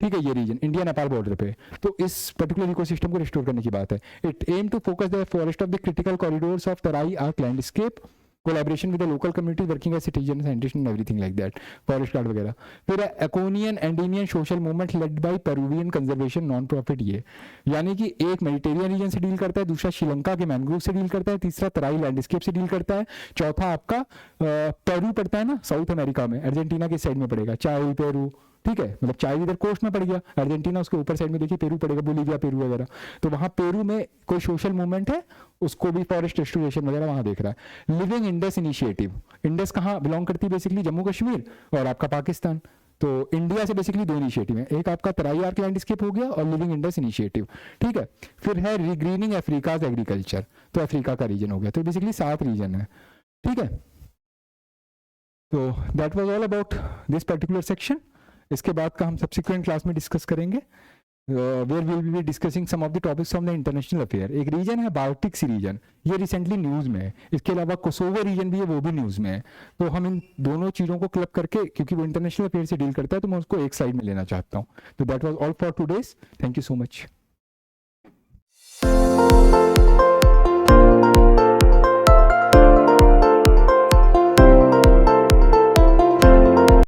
ठीक है, ये रीजन इंडिया नेपाल बॉर्डर पे। तो इस पर्टिकुलर इकोसिस्टम को रिस्टोर करने की बात है। It aim to focus the forest of the critical corridors of Terai arc landscape, collaboration with the local community working as citizen scientist and everything like that, forest guard वगैरह। फिर एकोनियन Andean social movement led by Peruvian conservation non profit, ये यानी कि एक Mediterranean reason से deal करता है, दूसरा श्रीलंका के मैंग्रोव से डील करता है, तीसरा तराई लैंडस्केप से डील करता है, चौथा आपका पेरू पड़ता है ना साउथ अमेरिका में, अर्जेंटीना के साइड में पड़ेगा, चाय पेरू, ठीक है, मतलब चाय इधर कोस्ट में पड़ गया, अर्जेंटीना उसके ऊपर साइड में देखिए पेरू पड़ेगा, बोलीविया पेरू वगैरह, तो वहां पेरू में कोई सोशल मूवमेंट है, उसको भी फॉरेस्ट रेस्टोरेशन वगैरह वहां देख रहा है। Living Indus initiative. इंडस कहाँ बिलोंग करती है? बेसिकली जम्मू कश्मीर और आपका पाकिस्तान। तो इंडिया से बेसिकली 2 इनिशिएटिव है, एक आपका तराई आर्क लैंडस्केप हो गया और लिविंग इंडस इनिशिएटिव, ठीक है। फिर है रीग्रीनिंग अफ्रीकाज एग्रीकल्चर, तो अफ्रीका का रीजन हो गया, तो बेसिकली 7 रीजन है, ठीक है। तो that was all about this particular section. इसके बाद का हम सब्सिक्वेंट क्लास में डिस्कस करेंगे, where will be discussing some of the topics from the international affair. एक रीजन है बाल्टिक सी रीजन, ये रिसेंटली न्यूज में है, इसके अलावा कोसोवो रीजन भी है, वो भी न्यूज में है। तो हम इन दोनों चीजों को क्लब करके, क्योंकि वो इंटरनेशनल अफेयर से डील करता है, तो मैं उसको एक साइड में लेना चाहता हूँ। तो that was all for today's, thank you so much.